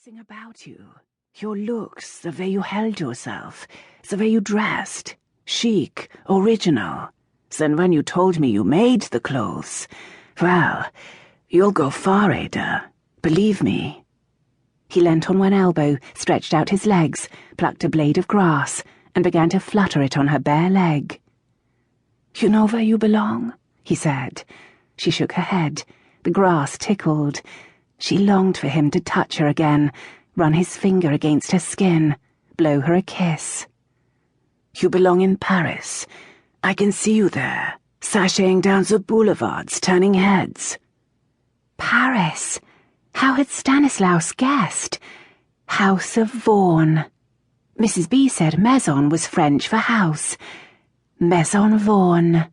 Everything about you, your looks, the way you held yourself, the way you dressed, chic, original. Then when you told me you made the clothes, well, you'll go far, Ada. Believe me. He leant on one elbow, stretched out his legs, plucked a blade of grass, and began to flutter it on her bare leg. You know where you belong? He said. She shook her head. The grass tickled. She longed for him to touch her again, run his finger against her skin, blow her a kiss. You belong in Paris. I can see you there, sashaying down the boulevards, turning heads. Paris? How had Stanislaus guessed? House of Vaughan. Mrs. B said maison was French for house. Maison Vaughan.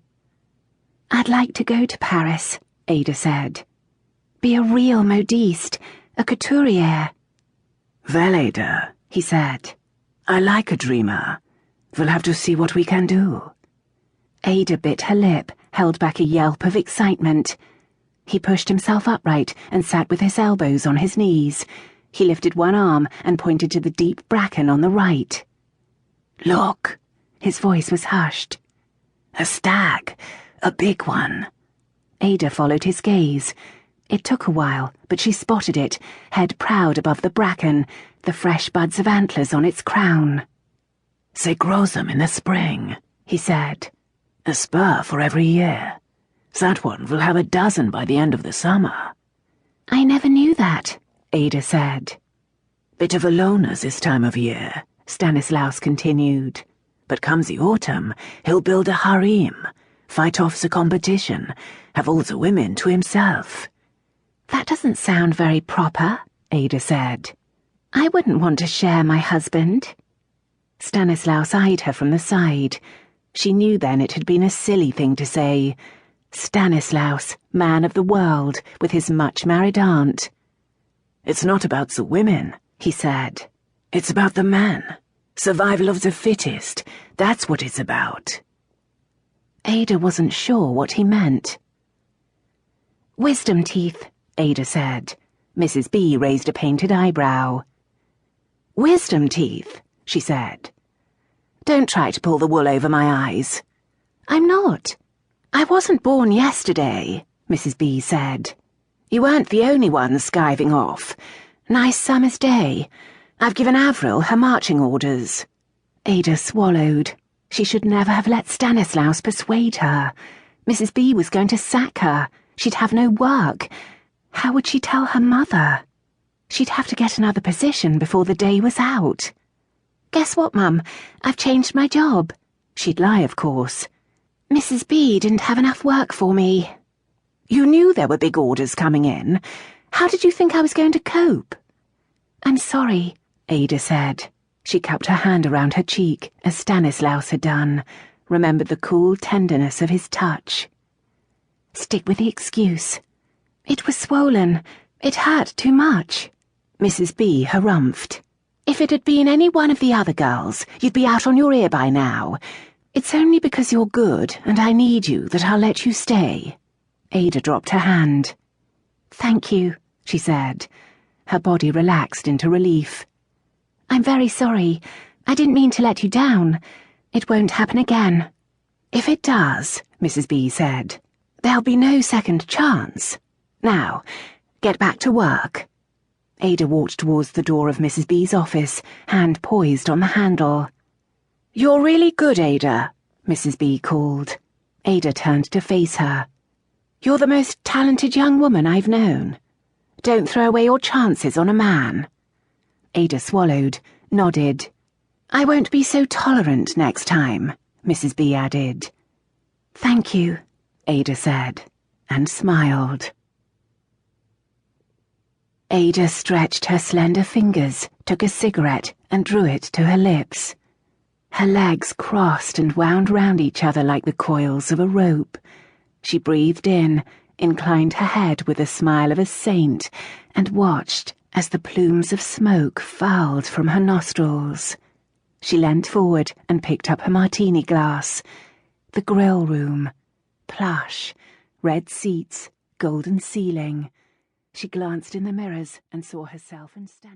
I'd like to go to Paris, Ada said. Be a real modiste, a couturier. Well, Ada, he said, I like a dreamer. We'll have to see what we can do. Ada bit her lip, held back a yelp of excitement. He pushed himself upright and sat with his elbows on his knees. He lifted one arm and pointed to the deep bracken on the right. Look, his voice was hushed. A stag, a big one. Ada followed his gaze. It took a while, but she spotted it, head proud above the bracken, the fresh buds of antlers on its crown. They grow them in the spring, he said. A spur for every year. That one will have a dozen by the end of the summer. I never knew that, Ada said. Bit of a loner this time of year, Stanislaus continued. But come the autumn, he'll build a harem, fight off the competition, have all the women to himself. That doesn't sound very proper, Ada said. I wouldn't want to share my husband. Stanislaus eyed her from the side. She knew then it had been a silly thing to say. Stanislaus, man of the world, with his much-married aunt. It's not about the women, he said. It's about the men. Survival of the fittest. That's what it's about. Ada wasn't sure what he meant. Wisdom teeth, Ada said. Mrs. B raised a painted eyebrow. Wisdom teeth, she said. Don't try to pull the wool over my eyes. I'm not. I wasn't born yesterday, Mrs. B said. You weren't the only one skiving off. Nice summer's day. I've given Avril her marching orders. Ada swallowed. She should never have let Stanislaus persuade her. Mrs. B was going to sack her. She'd have no work. How would she tell her mother? She'd have to get another position before the day was out. Guess what, Mum? I've changed my job. She'd lie, of course. Mrs. B didn't have enough work for me. You knew there were big orders coming in. How did you think I was going to cope? I'm sorry, Ada said. She cupped her hand around her cheek, as Stanislaus had done, remembered the cool tenderness of his touch. Stick with the excuse. It was swollen. It hurt too much. Mrs. B harumphed. If it had been any one of the other girls, you'd be out on your ear by now. It's only because you're good and I need you that I'll let you stay. Ada dropped her hand. Thank you, she said. Her body relaxed into relief. I'm very sorry. I didn't mean to let you down. It won't happen again. If it does, Mrs. B said, there'll be no second chance. Now, get back to work. Ada walked towards the door of Mrs. B's office, hand poised on the handle. You're really good, Ada, Mrs. B called. Ada turned to face her. You're the most talented young woman I've known. Don't throw away your chances on a man. Ada swallowed, nodded. I won't be so tolerant next time, Mrs. B added. Thank you, Ada said, and smiled. Ada stretched her slender fingers, took a cigarette, and drew it to her lips. Her legs crossed and wound round each other like the coils of a rope. She breathed in, inclined her head with the smile of a saint, and watched as the plumes of smoke fouled from her nostrils. She leant forward and picked up her martini glass. The grill room. Plush. Red seats. Golden ceiling. She glanced in the mirrors and saw herself and Stan.